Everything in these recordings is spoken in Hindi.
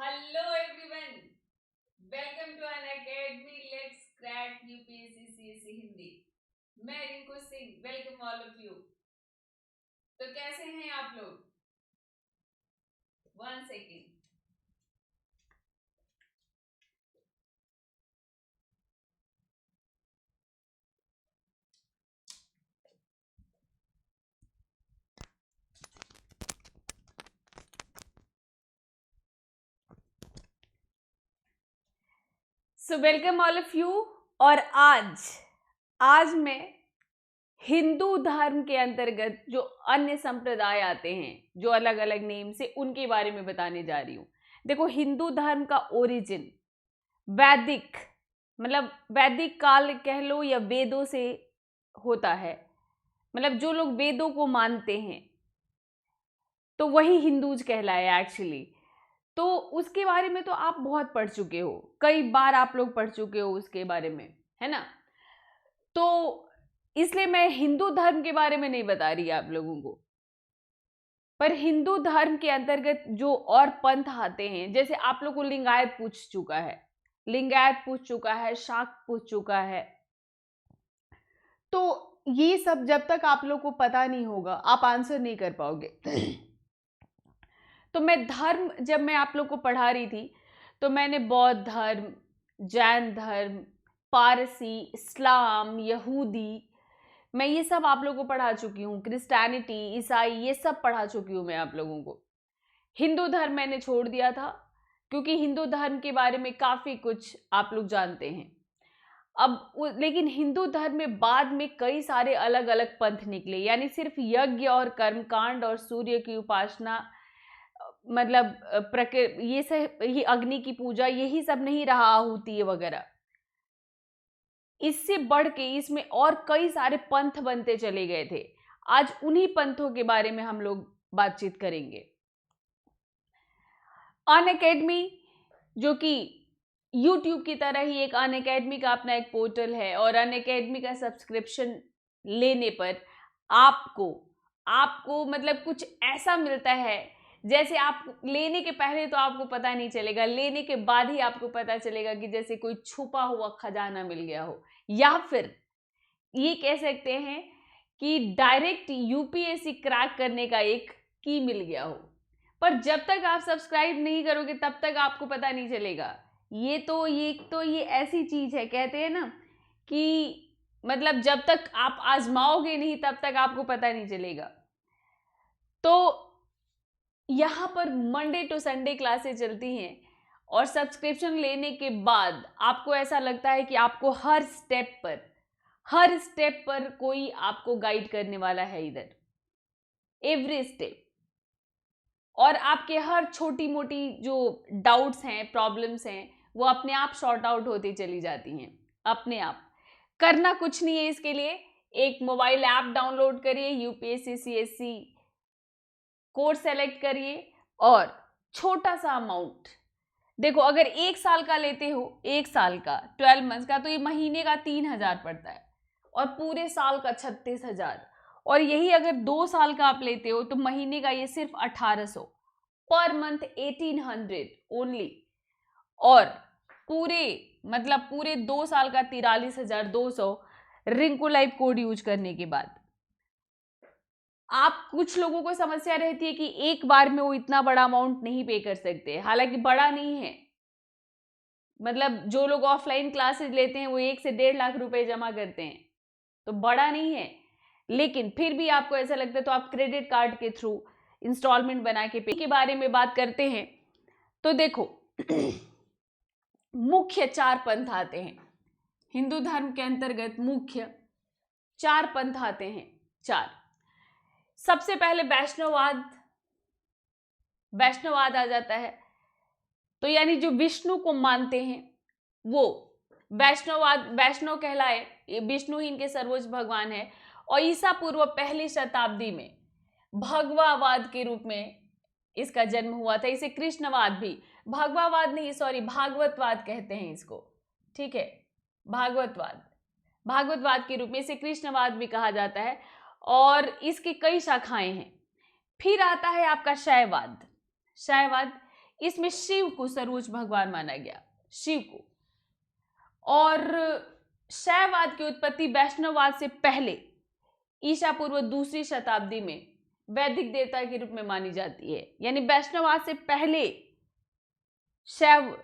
Hello everyone, welcome to Unacademy let's crack UPSC CSC Hindi. मैं Rinku Singh, welcome all of you. तो कैसे हैं आप लोग? One second. So welcome all of you. और आज मैं हिंदू धर्म के अंतर्गत जो अन्य संप्रदाय आते हैं, जो अलग अलग नेम से, उनके बारे में बताने जा रही हूँ। देखो, हिंदू धर्म का ओरिजिन वैदिक, मतलब वैदिक काल कह लो या वेदों से होता है। मतलब जो लोग वेदों को मानते हैं तो वही हिंदूज कहलाए एक्चुअली। तो उसके बारे में तो आप बहुत पढ़ चुके हो, कई बार आप लोग पढ़ चुके हो उसके बारे में, है ना। तो इसलिए मैं हिंदू धर्म के बारे में नहीं बता रही आप लोगों को। पर हिंदू धर्म के अंतर्गत जो और पंथ आते हैं, जैसे आप लोग को लिंगायत पूछ चुका है, शाक्त पूछ चुका है। तो ये सब जब तक आप लोग को पता नहीं होगा आप आंसर नहीं कर पाओगे। तो मैं धर्म, जब मैं आप लोग को पढ़ा रही थी तो मैंने बौद्ध धर्म, जैन धर्म, पारसी, इस्लाम, यहूदी, मैं ये सब आप लोगों को पढ़ा चुकी हूँ। क्रिश्चियनिटी, ईसाई, ये सब पढ़ा चुकी हूँ मैं आप लोगों को। हिंदू धर्म मैंने छोड़ दिया था क्योंकि हिंदू धर्म के बारे में काफ़ी कुछ आप लोग जानते हैं। लेकिन हिंदू धर्म में बाद में कई सारे अलग अलग पंथ निकले, यानी सिर्फ यज्ञ और कर्मकांड और सूर्य की उपासना, मतलब ये सब, ये अग्नि की पूजा, यही सब नहीं रहा, आहुति वगैरह। इससे बढ़ के इसमें और कई सारे पंथ बनते चले गए थे। आज उन्हीं पंथों के बारे में हम लोग बातचीत करेंगे। अनअकैडमी, जो कि YouTube की तरह ही एक अनअकैडमी का अपना एक पोर्टल है, और अनअकैडमी का सब्सक्रिप्शन लेने पर आपको आपको मतलब कुछ ऐसा मिलता है, जैसे आप लेने के पहले तो आपको पता नहीं चलेगा, लेने के बाद ही आपको पता चलेगा कि जैसे कोई छुपा हुआ खजाना मिल गया हो, या फिर ये कह सकते हैं कि डायरेक्ट यूपीएससी क्रैक करने का एक की मिल गया हो। पर जब तक आप सब्सक्राइब नहीं करोगे तब तक आपको पता नहीं चलेगा। ये ऐसी चीज है, कहते हैं ना कि मतलब जब तक आप आजमाओगे नहीं तब तक आपको पता नहीं चलेगा। तो यहाँ पर मंडे टू संडे क्लासेस चलती हैं, और सब्सक्रिप्शन लेने के बाद आपको ऐसा लगता है कि आपको हर स्टेप पर कोई आपको गाइड करने वाला है इधर, एवरी स्टेप। और आपके हर छोटी मोटी जो डाउट्स हैं, प्रॉब्लम्स हैं, वो अपने आप सॉर्ट आउट होती चली जाती हैं अपने आप। करना कुछ नहीं है, इसके लिए एक मोबाइल ऐप डाउनलोड करिए, यूपीएससी सीएससी कोर्स सेलेक्ट करिए, और छोटा सा अमाउंट, देखो अगर 1 साल का लेते हो, 1 साल का 12 मंथ्स का, तो ये महीने का 3,000 पड़ता है, और पूरे साल का 36,000। और यही अगर 2 साल का आप लेते हो तो महीने का ये सिर्फ 1,800, पर मंथ 1,800 ओनली। और पूरे 2 साल का 43,200 रिंकू लाइफ कोड यूज करने के बाद। आप, कुछ लोगों को समस्या रहती है कि एक बार में वो इतना बड़ा अमाउंट नहीं पे कर सकते, हालांकि बड़ा नहीं है। मतलब जो लोग ऑफलाइन क्लासेस लेते हैं वो 1 से 1.5 लाख रुपए जमा करते हैं, तो बड़ा नहीं है। लेकिन फिर भी आपको ऐसा लगता है तो आप क्रेडिट कार्ड के थ्रू इंस्टॉलमेंट बना के पे के बारे में बात करते हैं। तो देखो मुख्य 4 पंथ आते हैं हिंदू धर्म के अंतर्गत, मुख्य 4 पंथ आते हैं, 4। सबसे पहले वैष्णववाद आ जाता है। तो यानी जो विष्णु को मानते हैं वो वैष्णव कहलाए, विष्णु ही इनके सर्वोच्च भगवान है। और ईसा पूर्व 1ली शताब्दी में भगवावाद के रूप में इसका जन्म हुआ था। इसे कृष्णवाद भी, भगवावाद नहीं, सॉरी, भागवतवाद कहते हैं इसको, ठीक है, भागवतवाद के रूप में, इसे कृष्णवाद भी कहा जाता है, और इसकी कई शाखाएं हैं। फिर आता है आपका शैववाद। इसमें शिव को सर्वोच्च भगवान माना गया, शिव को। और शैववाद की उत्पत्ति वैष्णववाद से पहले ईसा पूर्व 2री शताब्दी में वैदिक देवता के रूप में मानी जाती है। यानी वैष्णववाद से पहले शैव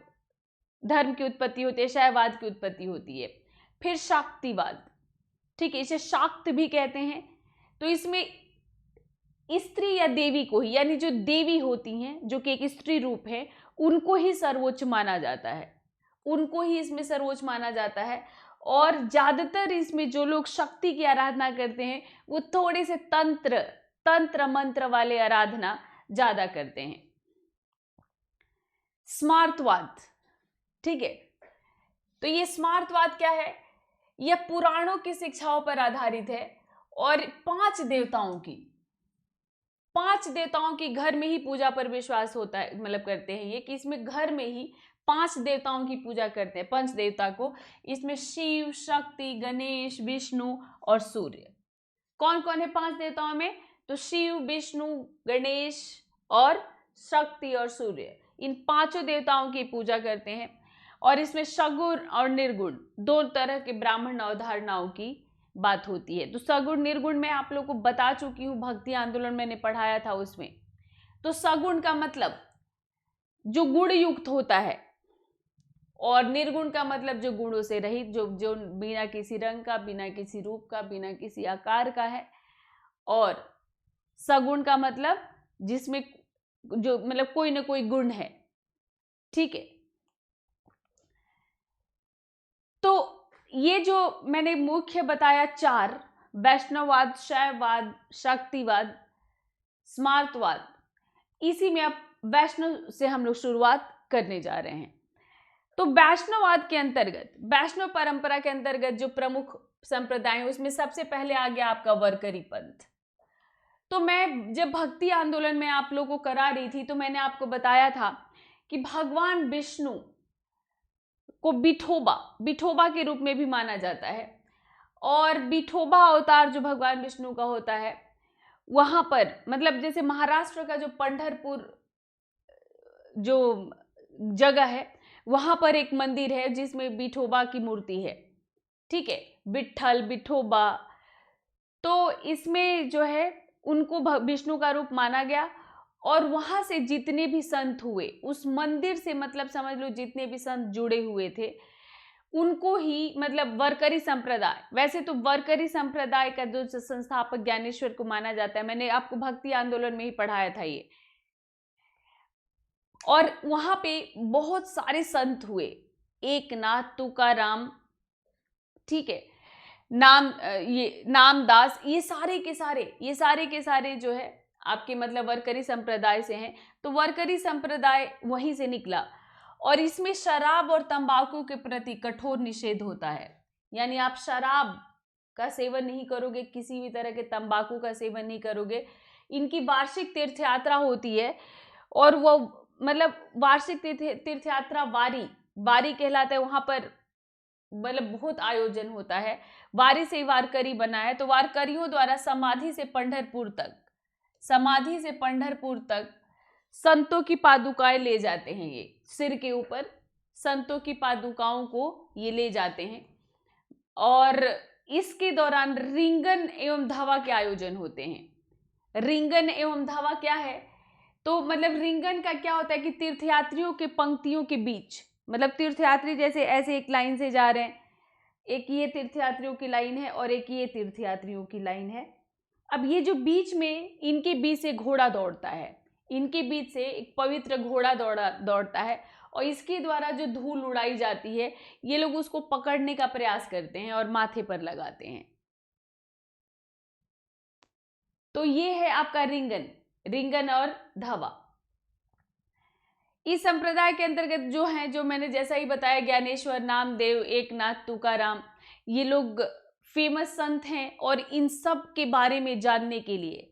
धर्म की उत्पत्ति होती है, शैववाद की उत्पत्ति होती है। फिर शाक्तिवाद, ठीक है, इसे शाक्त भी कहते हैं। तो इसमें स्त्री या देवी को ही, यानी जो देवी होती हैं जो कि एक स्त्री रूप है, उनको ही सर्वोच्च माना जाता है, उनको ही इसमें सर्वोच्च माना जाता है। और ज्यादातर इसमें जो लोग शक्ति की आराधना करते हैं वो थोड़े से तंत्र मंत्र वाले आराधना ज्यादा करते हैं। स्मार्तवाद, ठीक है, तो ये स्मार्तवाद क्या है? यह पुराणों की शिक्षाओं पर आधारित है और 5 देवताओं की घर में ही पूजा पर विश्वास होता है, मतलब करते हैं ये, कि इसमें घर में ही 5 देवताओं की पूजा करते हैं, पंच देवता को। इसमें शिव, शक्ति, गणेश, विष्णु और सूर्य। कौन कौन है 5 देवताओं में? तो शिव, विष्णु, गणेश और शक्ति और सूर्य, इन 5 देवताओं की पूजा करते हैं। और इसमें सगुण और निर्गुण 2 तरह के ब्राह्मण अवधारणाओं की बात होती है। तो सगुण निर्गुण मैं आप लोगों को बता चुकी हूँ, भक्ति आंदोलन मैंने पढ़ाया था उसमें। तो सगुण का मतलब जो गुण युक्त होता है, और निर्गुण का मतलब जो गुणों से रहित, जो बिना किसी रंग का, बिना किसी रूप का, बिना किसी आकार का है। और सगुण का मतलब जिसमें जो मतलब कोई ना कोई गुण है, ठीक है। तो ये जो मैंने मुख्य बताया 4, वैष्णववाद, शैववाद, शक्तिवाद, स्मार्तवाद, इसी में अब वैष्णव से हम लोग शुरुआत करने जा रहे हैं। तो वैष्णववाद के अंतर्गत, वैष्णव परंपरा के अंतर्गत जो प्रमुख संप्रदाय है उसमें सबसे पहले आ गया आपका वारकरी पंथ। तो मैं जब भक्ति आंदोलन में आप लोगों को करा रही थी तो मैंने आपको बताया था कि भगवान विष्णु को विठोबा के रूप में भी माना जाता है। और विठोबा अवतार जो भगवान विष्णु का होता है, वहां पर मतलब जैसे महाराष्ट्र का जो पंढरपुर जो जगह है, वहां पर एक मंदिर है जिसमें विठोबा की मूर्ति है, ठीक है, विठल, विठोबा। तो इसमें जो है उनको विष्णु का रूप माना गया। और वहां से जितने भी संत हुए, उस मंदिर से मतलब समझ लो जितने भी संत जुड़े हुए थे, उनको ही मतलब वारकरी संप्रदाय, वैसे तो वारकरी संप्रदाय का जो संस्थापक ज्ञानेश्वर को माना जाता है, मैंने आपको भक्ति आंदोलन में ही पढ़ाया था ये। और वहां पे बहुत सारे संत हुए, एकनाथ, तुकाराम, ठीक है, नामदास, ये सारे के सारे जो है आपके मतलब वारकरी संप्रदाय से हैं। तो वारकरी संप्रदाय वहीं से निकला। और इसमें शराब और तंबाकू के प्रति कठोर निषेध होता है। यानी आप शराब का सेवन नहीं करोगे, किसी भी तरह के तंबाकू का सेवन नहीं करोगे। इनकी वार्षिक तीर्थ यात्रा होती है, और वो मतलब वार्षिक तीर्थ यात्रा वारी कहलाता है। वहां पर मतलब बहुत आयोजन होता है, वारी से वारकरी बना है। तो वारकरियों द्वारा समाधि से पंढरपुर तक संतों की पादुकाएं ले जाते हैं। ये सिर के ऊपर संतों की पादुकाओं को ये ले जाते हैं। और इसके दौरान रिंगन एवं धावा के आयोजन होते हैं। रिंगन एवं धावा क्या है? तो मतलब रिंगन का क्या होता है कि तीर्थयात्रियों के पंक्तियों के बीच, मतलब तीर्थयात्री जैसे ऐसे एक लाइन से जा रहे हैं, एक ये तीर्थयात्रियों की लाइन है और एक ये तीर्थयात्रियों की लाइन है। अब ये जो बीच में, इनके बीच से घोड़ा दौड़ता है, इनके बीच से एक पवित्र घोड़ा दौड़ता है, और इसके द्वारा जो धूल उड़ाई जाती है, ये लोग उसको पकड़ने का प्रयास करते हैं और माथे पर लगाते हैं। तो ये है आपका रिंगन और धावा। इस संप्रदाय के अंतर्गत जो हैं, जो मैंने जैसा ही बताया, ज्ञानेश्वर, नामदेव, एकनाथ, तुकाराम, ये लोग फेमस संत हैं। और इन सब के बारे में जानने के लिए,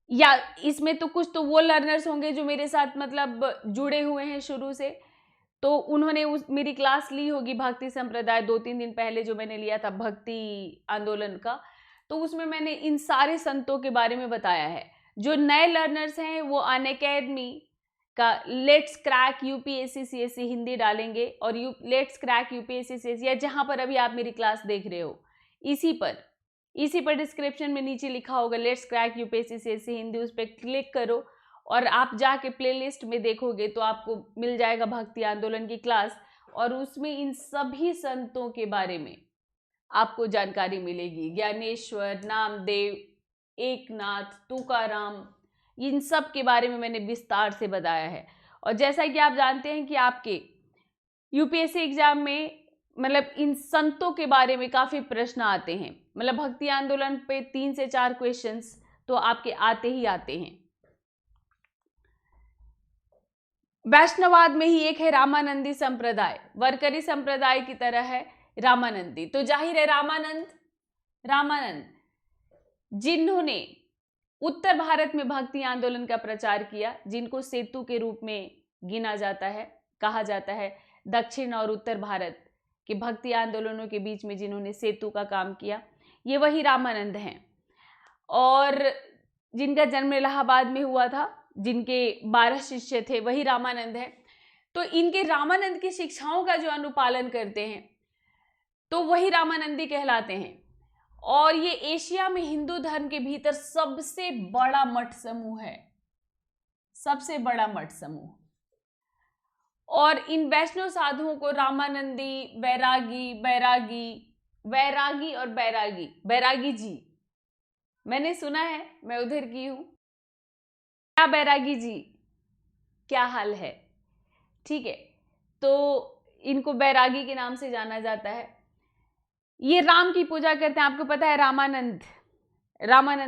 या इसमें तो कुछ तो वो लर्नर्स होंगे जो मेरे साथ मतलब जुड़े हुए हैं शुरू से, तो उन्होंने मेरी क्लास ली होगी भक्ति संप्रदाय 2-3 दिन पहले जो मैंने लिया था भक्ति आंदोलन का। तो उसमें मैंने इन सारे संतों के बारे में बताया है। जो नए लर्नर्स हैं वो अनअकैडमी का let's crack UPSC CSC Hindi डालेंगे और लेट्स क्रैक यूपीएससी सीएससी या जहां पर अभी आप मेरी क्लास देख रहे हो इसी पर डिस्क्रिप्शन में नीचे लिखा होगा let's crack UPSC CSC Hindi, उस पर क्लिक करो और आप जाके प्लेलिस्ट में देखोगे तो आपको मिल जाएगा भक्ति आंदोलन की क्लास, और उसमें इन सभी संतों के बारे में आपको जानकारी मिलेगी। ज्ञानेश्वर, नामदेव, एकनाथ, तुकाराम, इन सब के बारे में मैंने विस्तार से बताया है। और जैसा कि आप जानते हैं कि आपके यूपीएससी एग्जाम में मतलब इन संतों के बारे में काफ़ी प्रश्न आते हैं, मतलब भक्ति आंदोलन पे 3 से 4 क्वेश्चंस तो आपके आते ही आते हैं। वैष्णववाद में ही एक है रामानंदी संप्रदाय, वरकरी संप्रदाय की तरह है रामानंदी। तो जाहिर है रामानंद जिन्होंने उत्तर भारत में भक्ति आंदोलन का प्रचार किया, जिनको सेतु के रूप में गिना जाता है, कहा जाता है, दक्षिण और उत्तर भारत के भक्ति आंदोलनों के बीच में जिन्होंने सेतु का काम किया, ये वही रामानंद हैं। और जिनका जन्म इलाहाबाद में हुआ था, जिनके 12 शिष्य थे, वही रामानंद हैं। तो इनके रामानंद की शिक्षाओं का जो अनुपालन करते हैं तो वही रामानंदी कहलाते हैं। और ये एशिया में हिंदू धर्म के भीतर सबसे बड़ा मठ समूह है, सबसे बड़ा मठ समूह। और इन वैष्णव साधुओं को रामानंदी, वैरागी और बैरागी जी, मैंने सुना है, मैं उधर की हूं। क्या बैरागी जी, क्या हाल है? ठीक है, तो इनको बैरागी के नाम से जाना जाता है। ये राम की पूजा करते हैं। आपको पता है रामानंद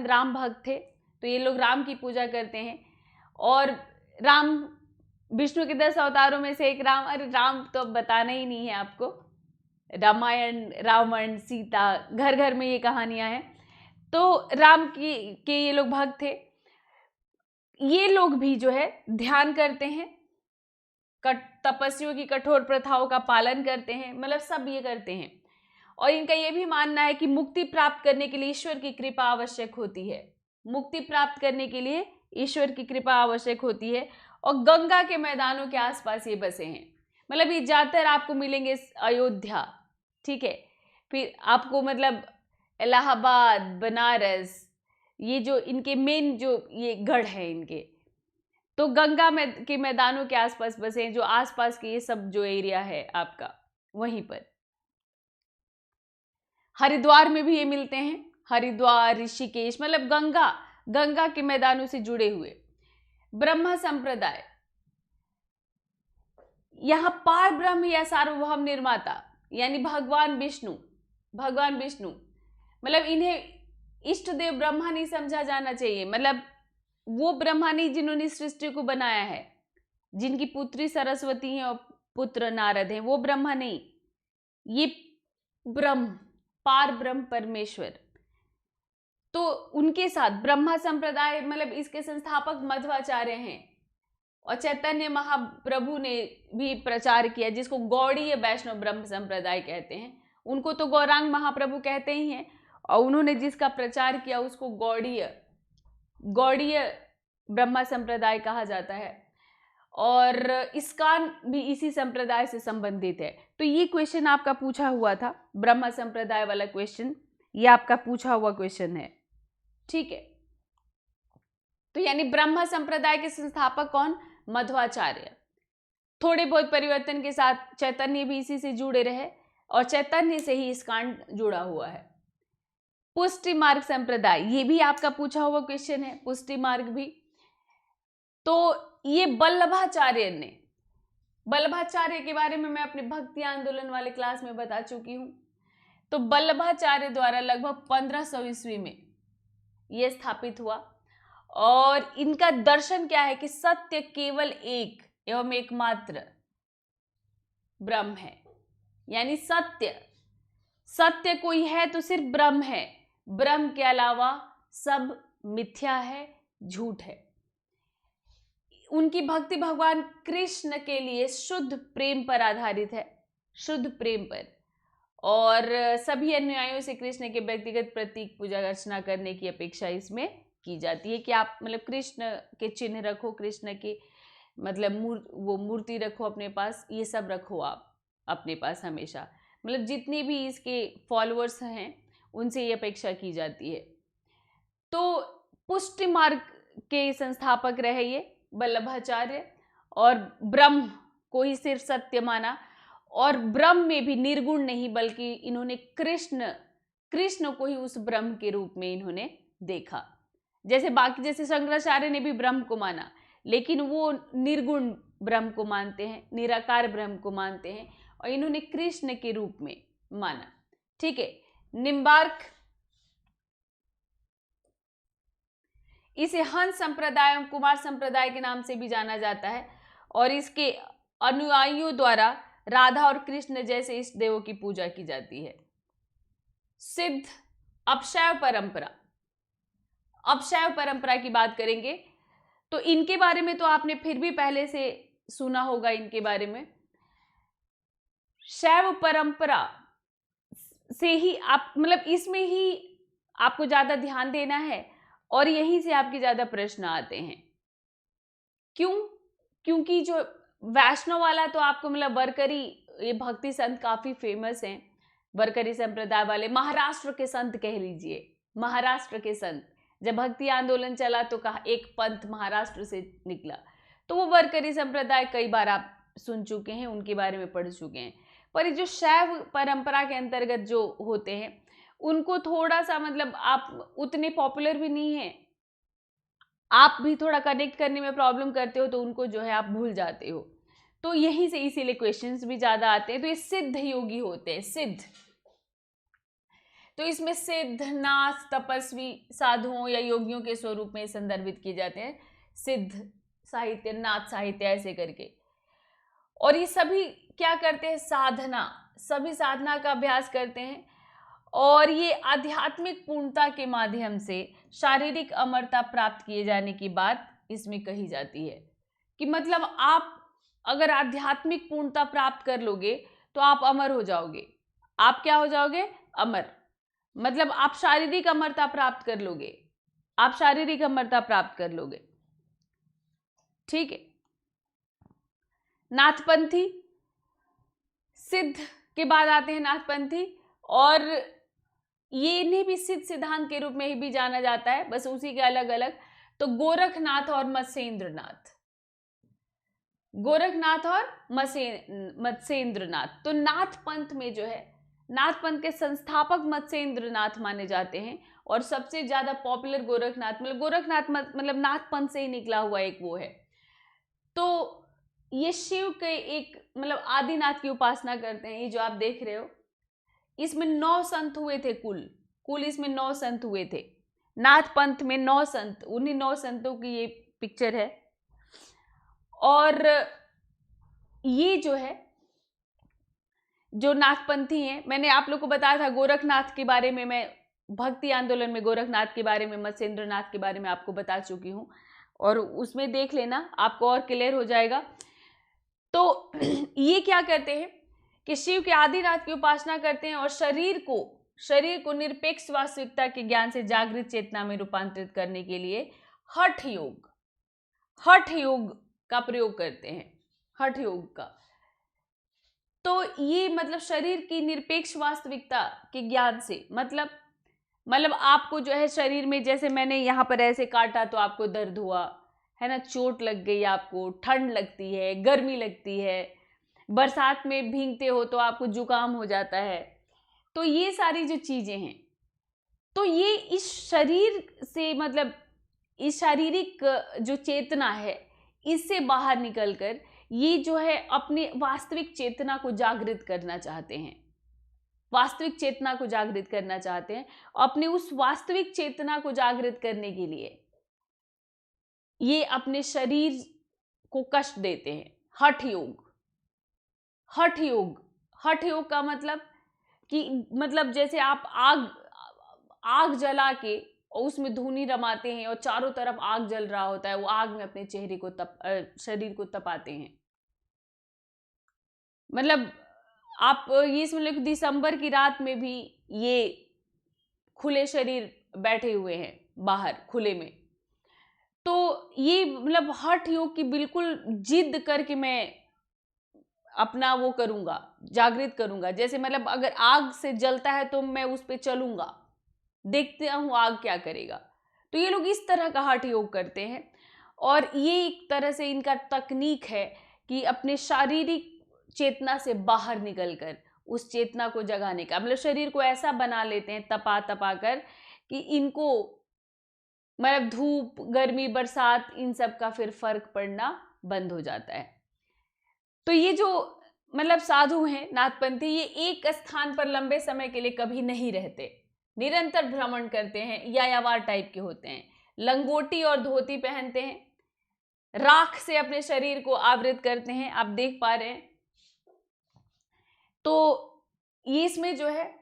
राम भक्त थे, तो ये लोग राम की पूजा करते हैं। और राम विष्णु के 10 अवतारों में से एक राम, अरे राम तो अब बताना ही नहीं है आपको, रामायण, रावण, सीता, घर घर में ये कहानियां हैं। तो राम के ये लोग भक्त थे। ये लोग भी जो है ध्यान करते हैं, तपस्वियों की कठोर प्रथाओं का पालन करते हैं, मतलब सब ये करते हैं। और इनका ये भी मानना है कि मुक्ति प्राप्त करने के लिए ईश्वर की कृपा आवश्यक होती है, मुक्ति प्राप्त करने के लिए ईश्वर की कृपा आवश्यक होती है। और गंगा के मैदानों के आसपास ये बसे हैं, मतलब ये ज़्यादातर आपको मिलेंगे अयोध्या, ठीक है, फिर आपको मतलब इलाहाबाद, बनारस, ये जो इनके मेन जो ये गढ़ है इनके, तो गंगा के मैदानों के आसपास बसे हैं, जो आसपास के ये सब जो एरिया है आपका वहीं पर। हरिद्वार में भी ये मिलते हैं, हरिद्वार, ऋषिकेश, मतलब गंगा के मैदानों से जुड़े हुए। ब्रह्मा संप्रदाय, यहां पार ब्रह्म या सार्वभौम निर्माता यानी भगवान विष्णु, मतलब इन्हें इष्ट देव ब्रह्मा नहीं समझा जाना चाहिए, मतलब वो ब्रह्मा नहीं जिन्होंने सृष्टि को बनाया है, जिनकी पुत्री सरस्वती है और पुत्र नारद हैं, वो ब्रह्मा नहीं, ये ब्रह्म, पार ब्रह्म परमेश्वर। तो उनके साथ ब्रह्मा संप्रदाय, मतलब इसके संस्थापक मध्वाचार्य हैं। और चैतन्य महाप्रभु ने भी प्रचार किया, जिसको गौड़ीय वैष्णव ब्रह्म संप्रदाय कहते हैं। उनको तो गौरांग महाप्रभु कहते ही हैं, और उन्होंने जिसका प्रचार किया उसको गौड़ीय ब्रह्मा संप्रदाय कहा जाता है। और इस्कॉन भी इसी संप्रदाय से संबंधित है। तो ये क्वेश्चन आपका पूछा हुआ था, ब्रह्मा संप्रदाय वाला क्वेश्चन, ये आपका पूछा हुआ क्वेश्चन है, ठीक है। तो यानी ब्रह्मा संप्रदाय के संस्थापक कौन? मध्वाचार्य। थोड़े बहुत परिवर्तन के साथ चैतन्य भी इसी से जुड़े रहे, और चैतन्य से ही इस्कॉन जुड़ा हुआ है। पुष्टि मार्ग संप्रदाय, ये भी आपका पूछा हुआ क्वेश्चन है, पुष्टि मार्ग भी। तो ये वल्लभाचार्य के बारे में मैं अपने भक्ति आंदोलन वाले क्लास में बता चुकी हूं। तो वल्लभाचार्य द्वारा लगभग 1500 ईस्वी में यह स्थापित हुआ। और इनका दर्शन क्या है कि सत्य केवल एक एवं एकमात्र ब्रह्म है, यानी सत्य कोई है तो सिर्फ ब्रह्म है, ब्रह्म के अलावा सब मिथ्या है, झूठ है। उनकी भक्ति भगवान कृष्ण के लिए शुद्ध प्रेम पर आधारित है, शुद्ध प्रेम पर। और सभी अनुयायियों से कृष्ण के व्यक्तिगत प्रतीक पूजा अर्चना करने की अपेक्षा इसमें की जाती है कि आप मतलब कृष्ण के चिन्ह रखो, कृष्ण के मतलब वो मूर्ति रखो अपने पास, ये सब रखो आप अपने पास हमेशा। मतलब जितने भी इसके फॉलोअर्स हैं उनसे ये अपेक्षा की जाती है। तो पुष्टि मार्ग के संस्थापक रहे ये वल्लभाचार्य, और ब्रह्म को ही सिर्फ सत्य माना, और ब्रह्म में भी निर्गुण नहीं बल्कि इन्होंने कृष्ण को ही उस ब्रह्म के रूप में इन्होंने देखा। जैसे शंकराचार्य ने भी ब्रह्म को माना, लेकिन वो निर्गुण ब्रह्म को मानते हैं, निराकार ब्रह्म को मानते हैं, और इन्होंने कृष्ण के रूप में माना। ठीक है। निम्बार्क, इसे हंस संप्रदाय और कुमार संप्रदाय के नाम से भी जाना जाता है, और इसके अनुयायियों द्वारा राधा और कृष्ण जैसे इष्ट देवों की पूजा की जाती है। सिद्ध, अपशैव परंपरा, अपशैव परंपरा की बात करेंगे तो इनके बारे में तो आपने फिर भी पहले से सुना होगा इनके बारे में। शैव परंपरा से ही आप मतलब इसमें ही आपको ज्यादा ध्यान देना है, और यहीं से आपके ज्यादा प्रश्न आते हैं। क्यों? क्योंकि जो वैष्णव वाला तो आपको मतलब वरकरी, ये भक्ति संत काफी फेमस हैं, वरकरी संप्रदाय वाले, महाराष्ट्र के संत कह लीजिए, महाराष्ट्र के संत। जब भक्ति आंदोलन चला तो कहा एक पंथ महाराष्ट्र से निकला, तो वो वरकरी संप्रदाय कई बार आप सुन चुके हैं, उनके बारे में पढ़ चुके हैं। पर ये जो शैव परंपरा के अंतर्गत जो होते हैं उनको थोड़ा सा मतलब आप उतने पॉपुलर भी नहीं है, आप भी थोड़ा कनेक्ट करने में प्रॉब्लम करते हो, तो उनको जो है आप भूल जाते हो। तो यहीं से इसीलिए क्वेश्चंस भी ज्यादा आते हैं। तो ये सिद्ध योगी होते हैं, सिद्ध। तो इसमें सिद्ध, नाथ, तपस्वी, साधुओं या योगियों के स्वरूप में संदर्भित किए जाते हैं, सिद्ध साहित्य, नाथ साहित्य ऐसे करके। और ये सभी क्या करते हैं? साधना, सभी साधना का अभ्यास करते हैं, और ये आध्यात्मिक पूर्णता के माध्यम से शारीरिक अमरता प्राप्त किए जाने की बात इसमें कही जाती है। कि मतलब आप अगर आध्यात्मिक पूर्णता प्राप्त कर लोगे तो आप अमर हो जाओगे। आप क्या हो जाओगे? अमर। मतलब आप शारीरिक अमरता प्राप्त कर लोगे, आप शारीरिक अमरता प्राप्त कर लोगे। ठीक है। नाथपंथी, सिद्ध के बाद आते हैं नाथपंथी, और ये इन्हें भी सिद्ध सिद्धांत के रूप में भी जाना जाता है, बस उसी के अलग अलग। तो गोरखनाथ और मत्स्येंद्रनाथ, गोरखनाथ और मत्स्येंद्रनाथ। तो नाथ पंथ में जो है, नाथ पंथ के संस्थापक मत्स्येंद्रनाथ माने जाते हैं, और सबसे ज्यादा पॉपुलर गोरखनाथ, मतलब गोरखनाथ मतलब नाथ पंथ से ही निकला हुआ एक वो है। तो ये शिव के एक मतलब आदिनाथ की उपासना करते हैं। ये जो आप देख रहे हो, इसमें 9 संत हुए थे, कुल इसमें 9 संत हुए थे। नाथ पंथ में 9 संत, उन्हीं 9 संतों की ये पिक्चर है। और ये जो है, जो नाथपंथी हैं, मैंने आप लोग को बताया था गोरखनाथ के बारे में, मैं भक्ति आंदोलन में गोरखनाथ के बारे में, मत्स्येंद्रनाथ के बारे में आपको बता चुकी हूँ, और उसमें देख लेना, आपको और क्लियर हो जाएगा। तो ये क्या करते हैं कि शिव के आदिनाथ की उपासना करते हैं, और शरीर को निरपेक्ष वास्तविकता के ज्ञान से जागृत चेतना में रूपांतरित करने के लिए हठ योग का प्रयोग करते हैं, हठ योग का। तो ये मतलब शरीर की निरपेक्ष वास्तविकता के ज्ञान से, मतलब आपको जो है शरीर में, जैसे मैंने यहाँ पर ऐसे काटा तो आपको दर्द हुआ है ना, चोट लग गई, आपको ठंड लगती है, गर्मी लगती है, बरसात में भीगते हो तो आपको जुकाम हो जाता है। तो ये सारी जो चीजें हैं, तो ये इस शरीर से मतलब इस शारीरिक जो चेतना है, इससे बाहर निकलकर ये जो है अपने वास्तविक चेतना को जागृत करना चाहते हैं, वास्तविक चेतना को जागृत करना चाहते हैं। अपने उस वास्तविक चेतना को जागृत करने के लिए ये अपने शरीर को कष्ट देते हैं। हठ योग का मतलब कि मतलब जैसे आप आग जला के और उसमें धूनी रमाते हैं और चारों तरफ आग जल रहा होता है, वो आग में अपने चेहरे को शरीर को तपाते हैं। मतलब आप ये समझ लो कि दिसंबर की रात में भी ये खुले शरीर बैठे हुए हैं बाहर खुले में। तो ये मतलब हठ योग की बिल्कुल जिद करके मैं अपना वो करूंगा, जागृत करूंगा। जैसे मतलब अगर आग से जलता है तो मैं उस पर चलूंगा, देखते हूं आग क्या करेगा। तो ये लोग इस तरह का हठ योग करते हैं और ये एक तरह से इनका तकनीक है कि अपने शारीरिक चेतना से बाहर निकलकर उस चेतना को जगाने का, मतलब शरीर को ऐसा बना लेते हैं तपा तपा कर कि इनको मतलब धूप, गर्मी, बरसात इन सब का फिर फर्क पड़ना बंद हो जाता है। तो ये जो मतलब साधु हैं नाथपंथी, ये एक स्थान पर लंबे समय के लिए कभी नहीं रहते, निरंतर भ्रमण करते हैं, यायावर टाइप के होते हैं, लंगोटी और धोती पहनते हैं, राख से अपने शरीर को आवृत करते हैं, आप देख पा रहे हैं। तो ये इसमें जो है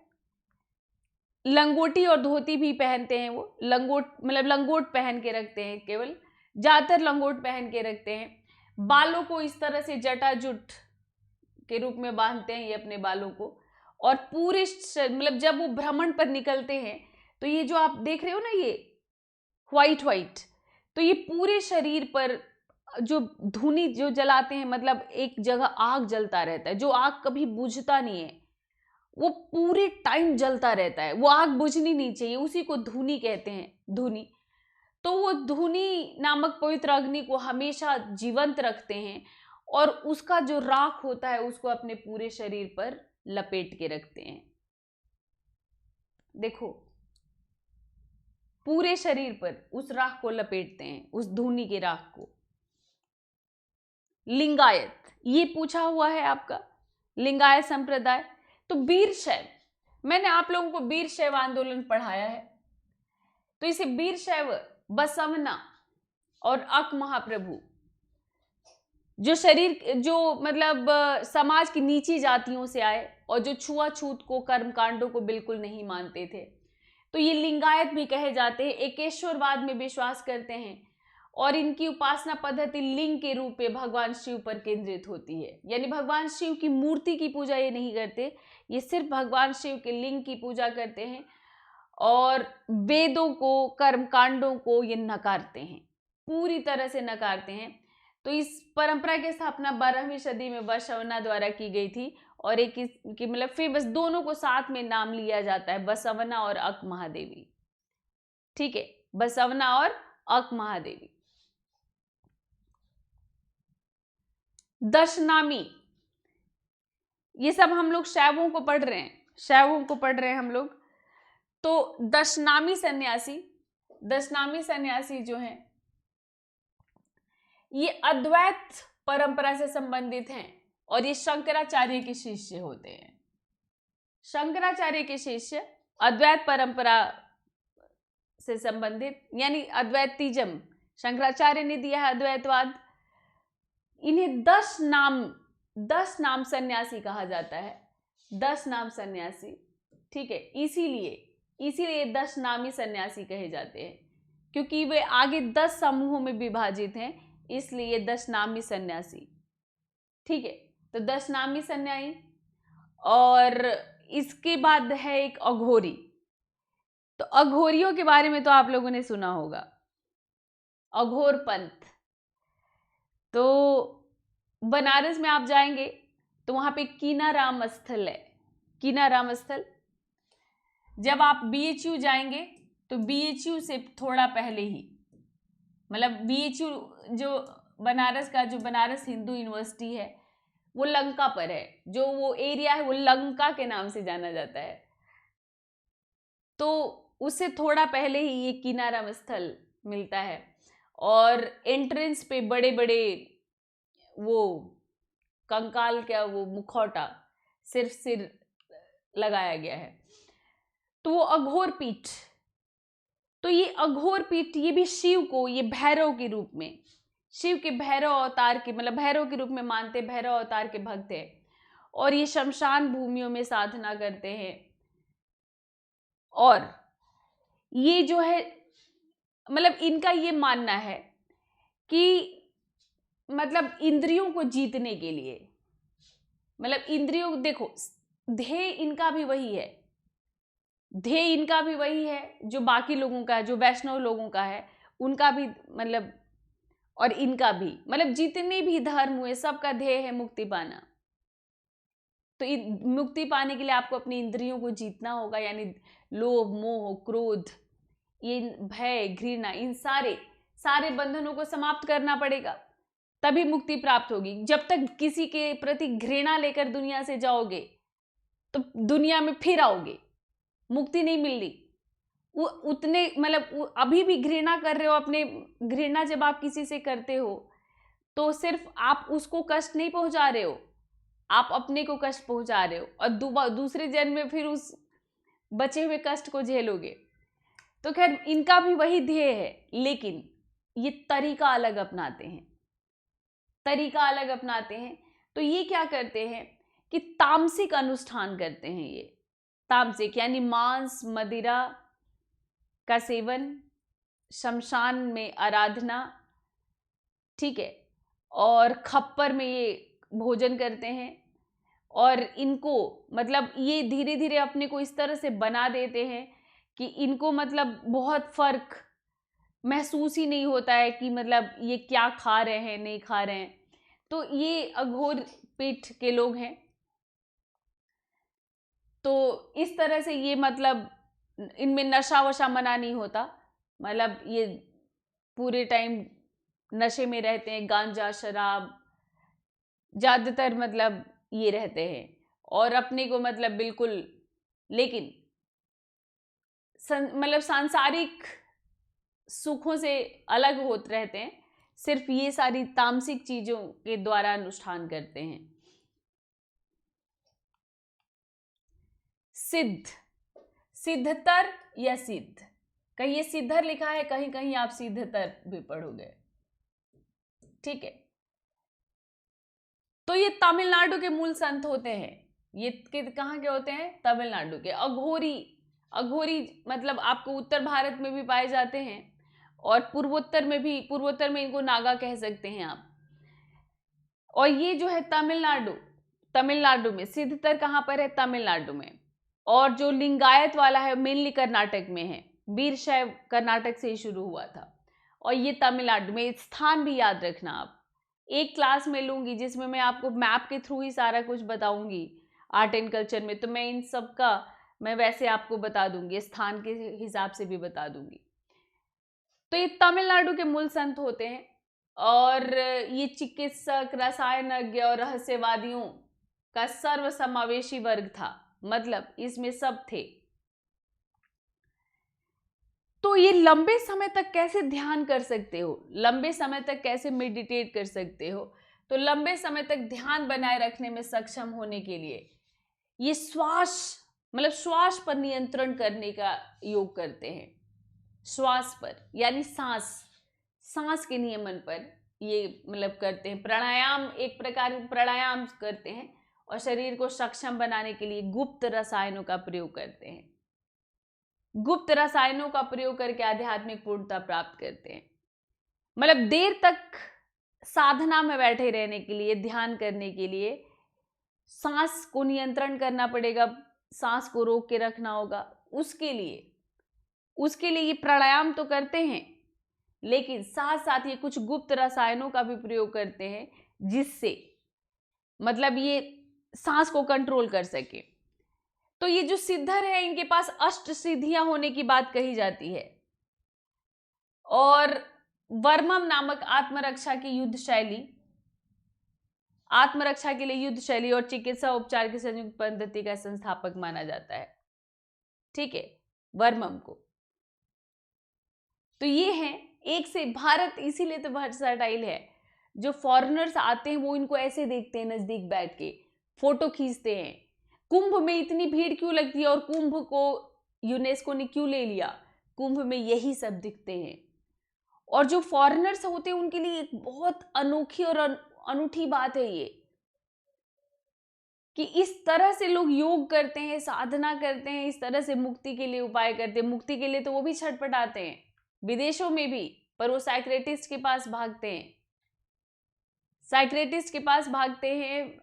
लंगोटी और धोती भी पहनते हैं, वो लंगोट मतलब लंगोट पहन के रखते हैं, केवल ज्यादातर लंगोट पहन के रखते हैं। बालों को इस तरह से जटाजुट के रूप में बांधते हैं ये अपने बालों को, और पूरे मतलब जब वो भ्रमण पर निकलते हैं तो ये जो आप देख रहे हो ना ये व्हाइट व्हाइट, तो ये पूरे शरीर पर जो धूनी जो जलाते हैं, मतलब एक जगह आग जलता रहता है, जो आग कभी बुझता नहीं है, वो पूरे टाइम जलता रहता है, वो आग बुझनी नहीं चाहिए, उसी को धूनी कहते हैं, धूनी। तो वो धूनी नामक पवित्र अग्नि को हमेशा जीवंत रखते हैं और उसका जो राख होता है उसको अपने पूरे शरीर पर लपेट के रखते हैं। देखो पूरे शरीर पर उस राख को लपेटते हैं, उस धूनी के राख को। लिंगायत, ये पूछा हुआ है आपका, लिंगायत संप्रदाय। तो वीरशैव, मैंने आप लोगों को वीरशैव आंदोलन पढ़ाया है, तो इसे वीरशैव बसवना और अक महाप्रभु, जो शरीर जो मतलब समाज की नीची जातियों से आए और जो छुआछूत को, कर्म कांडों को बिल्कुल नहीं मानते थे, तो ये लिंगायत भी कहे जाते हैं। एकेश्वरवाद में विश्वास करते हैं और इनकी उपासना पद्धति लिंग के रूप में भगवान शिव पर केंद्रित होती है, यानी भगवान शिव की मूर्ति की पूजा ये नहीं करते, ये सिर्फ भगवान शिव के लिंग की पूजा करते हैं और वेदों को, कर्म कांडों को ये नकारते हैं, पूरी तरह से नकारते हैं। तो इस परंपरा की स्थापना 12वीं सदी में बसवना द्वारा की गई थी और एक की मतलब फेमस, दोनों को साथ में नाम लिया जाता है, बसवना और अक महादेवी। ठीक है, बसवना और अक महादेवी। दशनामी, ये सब हम लोग शैवों को पढ़ रहे हैं, शैवों को पढ़ रहे हैं हम लोग। तो दशनामी सन्यासी, दशनामी सन्यासी जो हैं ये अद्वैत परंपरा से संबंधित हैं और ये शंकराचार्य के शिष्य होते हैं। शंकराचार्य के शिष्य, अद्वैत परंपरा से संबंधित, यानी अद्वैतिज्म शंकराचार्य ने दिया है, अद्वैतवाद। इन्हें 10 नाम सन्यासी कहा जाता है, 10 नाम सन्यासी। ठीक है, इसीलिए 10 नामी सन्यासी कहे जाते हैं, क्योंकि वे आगे 10 समूहों में विभाजित हैं, इसलिए 10 नामी सन्यासी। ठीक है, तो 10 नामी सन्यासी। और इसके बाद है एक अघोरी। तो अघोरियों के बारे में तो आप लोगों ने सुना होगा, अघोर पंथ। तो बनारस में आप जाएंगे तो वहां पे कीनाराम स्थल है, कीनाराम स्थल। जब आप BHU जाएंगे तो BHU से थोड़ा पहले ही, मतलब BHU जो बनारस का, जो बनारस हिंदू यूनिवर्सिटी है, वो लंका पर है, जो वो एरिया है वो लंका के नाम से जाना जाता है। तो उससे थोड़ा पहले ही ये कीनाराम स्थल मिलता है और एंट्रेंस पे बड़े बड़े वो कंकाल, क्या वो मुखौटा, सिर लगाया गया है। तो वो अघोर पीठ, तो ये अघोर पीठ, ये भी शिव को, ये भैरव के रूप में, शिव के भैरव अवतार के, मतलब भैरव के रूप में मानते, भैरव अवतार के भक्त हैं और ये शमशान भूमियों में साधना करते हैं। और ये जो है मतलब इनका ये मानना है कि मतलब इंद्रियों को जीतने के लिए, मतलब इंद्रियों, देखो ध्येय इनका भी वही है, ध्येय इनका भी वही है जो बाकी लोगों का है, जो वैष्णव लोगों का है, उनका भी मतलब, और इनका भी मतलब जितने भी धर्म हुए सबका ध्येय है मुक्ति पाना। तो मुक्ति पाने के लिए आपको अपनी इंद्रियों को जीतना होगा, यानी लोभ, मोह, क्रोध, ये भय, घृणा, इन सारे बंधनों को समाप्त करना पड़ेगा, तभी मुक्ति प्राप्त होगी। जब तक किसी के प्रति घृणा लेकर दुनिया से जाओगे तो दुनिया में फिर आओगे, मुक्ति नहीं मिल रही। उतने मतलब अभी भी घृणा कर रहे हो अपने, घृणा जब आप किसी से करते हो तो सिर्फ आप उसको कष्ट नहीं पहुंचा रहे हो, आप अपने को कष्ट पहुंचा रहे हो, और दूसरे जन्म में फिर उस बचे हुए कष्ट को झेलोगे। तो खैर इनका भी वही ध्येय है, लेकिन ये तरीका अलग अपनाते हैं, तरीका अलग अपनाते हैं। तो ये क्या करते हैं कि तामसिक अनुष्ठान करते हैं। ये तामसिक यानी मांस, मदिरा का सेवन, शमशान में आराधना, ठीक है, और खप्पर में ये भोजन करते हैं। और इनको मतलब ये धीरे धीरे अपने को इस तरह से बना देते हैं कि इनको मतलब बहुत फर्क महसूस ही नहीं होता है कि मतलब ये क्या खा रहे हैं, नहीं खा रहे हैं। तो ये अघोर पीठ के लोग हैं। तो इस तरह से ये मतलब इनमें नशा वशा मना नहीं होता, मतलब ये पूरे टाइम नशे में रहते हैं, गांजा, शराब ज़्यादातर मतलब ये रहते हैं, और अपने को मतलब बिल्कुल, लेकिन मतलब सांसारिक सुखों से अलग होते रहते हैं, सिर्फ ये सारी तामसिक चीजों के द्वारा अनुष्ठान करते हैं। सिद्ध, सिद्धतर या सिद्ध, कहीं ये सिद्धर लिखा है, कहीं कहीं आप सिद्धतर भी पढ़ोगे, ठीक है। तो ये तमिलनाडु के मूल संत होते हैं। ये कहाँ के होते हैं? तमिलनाडु के। अघोरी, अघोरी मतलब आपको उत्तर भारत में भी पाए जाते हैं और पूर्वोत्तर में भी, पूर्वोत्तर में इनको नागा कह सकते हैं आप। और ये जो है तमिलनाडु, तमिलनाडु में सिद्धतर कहाँ पर है? तमिलनाडु में। और जो लिंगायत वाला है मेनली कर्नाटक में है, वीरशैव कर्नाटक से ही शुरू हुआ था, और ये तमिलनाडु में। स्थान भी याद रखना आप, एक क्लास में लूंगी जिसमें मैं आपको मैप के थ्रू ही सारा कुछ बताऊंगी आर्ट एंड कल्चर में, तो मैं इन सब का मैं वैसे आपको बता दूंगी, स्थान के हिसाब से भी बता दूंगी। तो ये तमिलनाडु के मूल संत होते हैं, और ये चिकित्सक, रसायनज्ञ और रहस्यवादियों का सर्वसमावेशी वर्ग था, मतलब इसमें सब थे। तो ये लंबे समय तक कैसे ध्यान कर सकते हो, लंबे समय तक कैसे मेडिटेट कर सकते हो? तो लंबे समय तक ध्यान बनाए रखने में सक्षम होने के लिए ये श्वास, मतलब श्वास पर नियंत्रण करने का योग करते हैं। श्वास पर यानी सांस, सांस के नियमन पर ये मतलब करते हैं। प्राणायाम, एक प्रकार प्राणायाम करते हैं, और शरीर को सक्षम बनाने के लिए गुप्त रसायनों का प्रयोग करते हैं। गुप्त रसायनों का प्रयोग करके आध्यात्मिक पूर्णता प्राप्त करते हैं। मतलब देर तक साधना में बैठे रहने के लिए, ध्यान करने के लिए सांस को नियंत्रण करना पड़ेगा, सांस को रोक के रखना होगा। उसके लिए ये प्राणायाम तो करते हैं, लेकिन साथ साथ ये कुछ गुप्त रसायनों का भी प्रयोग करते हैं, जिससे मतलब ये सांस को कंट्रोल कर सके। तो ये जो सिद्धर है, इनके पास अष्ट सिद्धियां होने की बात कही जाती है। और वर्मम नामक आत्मरक्षा की युद्ध शैली, आत्मरक्षा के लिए युद्ध शैली और चिकित्सा उपचार की संयुक्त पद्धति का संस्थापक माना जाता है, ठीक है, वर्मम को। तो ये है एक से भारत, इसीलिए तो वर्सटाइल है। जो फॉरेनर्स आते हैं वो इनको ऐसे देखते हैं, नजदीक बैठ के फोटो खींचते हैं। कुंभ में इतनी भीड़ क्यों लगती है, और कुंभ को यूनेस्को ने क्यों ले लिया? कुंभ में यही सब दिखते हैं। और जो फॉरेनर्स होते हैं उनके लिए एक बहुत अनोखी और अनूठी बात है ये, कि इस तरह से लोग योग करते हैं, साधना करते हैं, इस तरह से मुक्ति के लिए उपाय करते हैं। मुक्ति के लिए तो वो भी छटपटाते हैं, विदेशों में भी, पर वो साइक्रेटिस्ट के पास भागते हैं, साइक्रेटिस्ट के पास भागते हैं,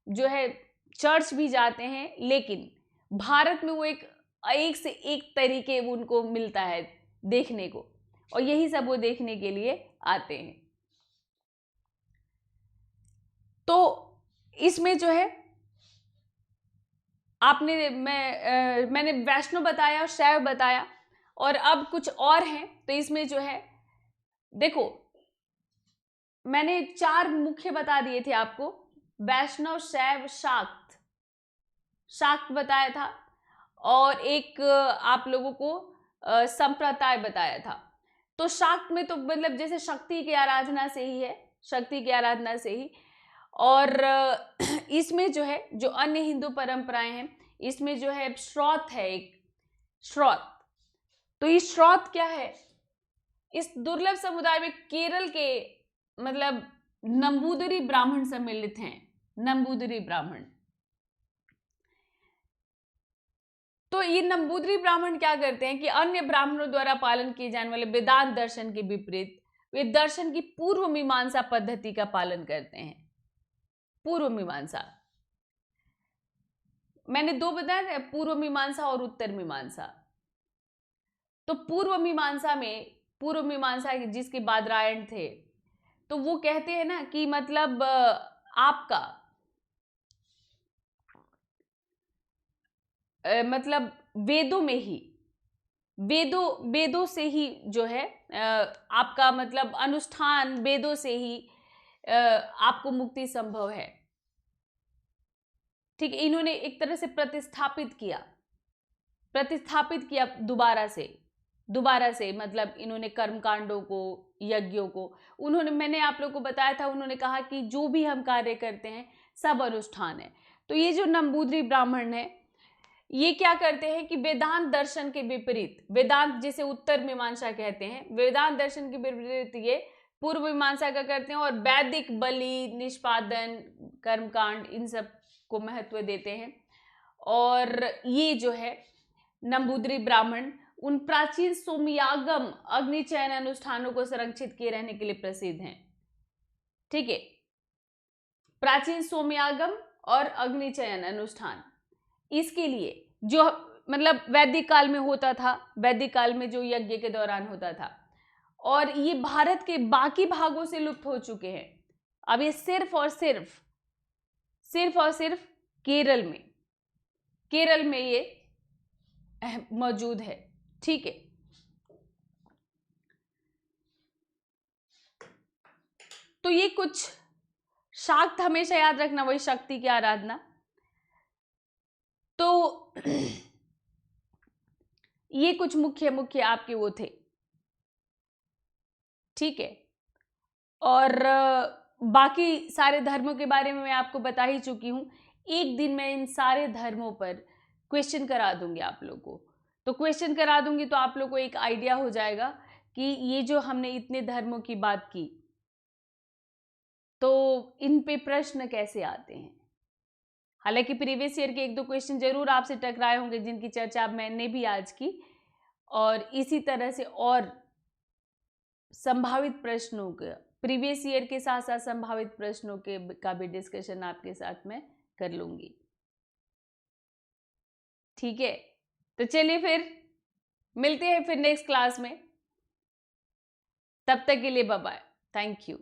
जो है चर्च भी जाते हैं। लेकिन भारत में वो एक से एक तरीके उनको मिलता है देखने को। और यही सब वो देखने के लिए आते हैं। तो इसमें जो है मैंने वैष्णव बताया और शैव बताया, और अब कुछ और हैं। तो इसमें जो है देखो, मैंने 4 मुख्य बता दिए थे आपको, वैष्णव, शैव, शाक्त। शाक्त बताया था, और एक आप लोगों को संप्रदाय बताया था। तो शाक्त में तो मतलब जैसे शक्ति की आराधना से ही है, शक्ति की आराधना से ही। और इसमें जो है, जो अन्य हिंदू परंपराएं हैं, इसमें जो है श्रौत है, एक श्रौत। तो ये श्रौत क्या है? इस दुर्लभ समुदाय में केरल के मतलब नंबूदरी ब्राह्मण सम्मिलित हैं, नंबूदरी ब्राह्मण। तो ये नंबूदरी ब्राह्मण क्या करते हैं कि अन्य ब्राह्मणों द्वारा पालन किए जाने वाले वेदांत दर्शन के विपरीत वे दर्शन की पूर्व मीमांसा पद्धति का पालन करते हैं। पूर्व मीमांसा मैंने 2 बताया, पूर्व मीमांसा और उत्तर मीमांसा। तो पूर्व मीमांसा जिसके बादरायण थे, तो वो कहते हैं ना कि मतलब आपका मतलब वेदों से ही जो है आपका मतलब अनुष्ठान, वेदों से ही आपको मुक्ति संभव है। ठीक है, इन्होंने एक तरह से प्रतिस्थापित किया दोबारा से मतलब इन्होंने कर्मकांडों को, यज्ञों को, मैंने आप लोगों को बताया था, उन्होंने कहा कि जो भी हम कार्य करते हैं सब अनुष्ठान है। तो ये जो नंबूदरी ब्राह्मण है, ये क्या करते हैं कि वेदांत दर्शन के विपरीत, वेदांत जिसे उत्तर मीमांसा कहते हैं, वेदांत दर्शन के विपरीत ये पूर्व मीमांसा का करते हैं, और वैदिक बलि, निष्पादन, कर्मकांड, इन सब को महत्व देते हैं। और ये जो है नंबूदरी ब्राह्मण उन प्राचीन सोमयागम अग्निचयन अनुष्ठानों को संरक्षित किए रहने के लिए प्रसिद्ध हैं। ठीक है, प्राचीन सोमयागम और अग्निचयन अनुष्ठान, इसके लिए जो मतलब वैदिक काल में होता था, वैदिक काल में जो यज्ञ के दौरान होता था, और ये भारत के बाकी भागों से लुप्त हो चुके हैं। अब ये सिर्फ और सिर्फ केरल में ये मौजूद है। ठीक है, तो ये कुछ शाक्त, हमेशा याद रखना, वही शक्ति की आराधना। तो ये कुछ मुख्य आपके वो थे। ठीक है, और बाकी सारे धर्मों के बारे में मैं आपको बता ही चुकी हूं। एक दिन मैं इन सारे धर्मों पर क्वेश्चन करा दूंगी आप लोगों को। तो क्वेश्चन करा दूंगी तो आप लोगों को एक आइडिया हो जाएगा कि ये जो हमने इतने धर्मों की बात की, तो इन पे प्रश्न कैसे आते हैं। हालांकि प्रीवियस ईयर के 1-2 क्वेश्चन जरूर आपसे टकराए होंगे, जिनकी चर्चा मैंने भी आज की, और इसी तरह से और संभावित प्रश्नों के, प्रीवियस ईयर के साथ साथ संभावित प्रश्नों के का भी डिस्कशन आपके साथ में कर लूंगी। ठीक है, तो चलिए फिर मिलते हैं फिर नेक्स्ट क्लास में। तब तक के लिए बाय बाय, थैंक यू।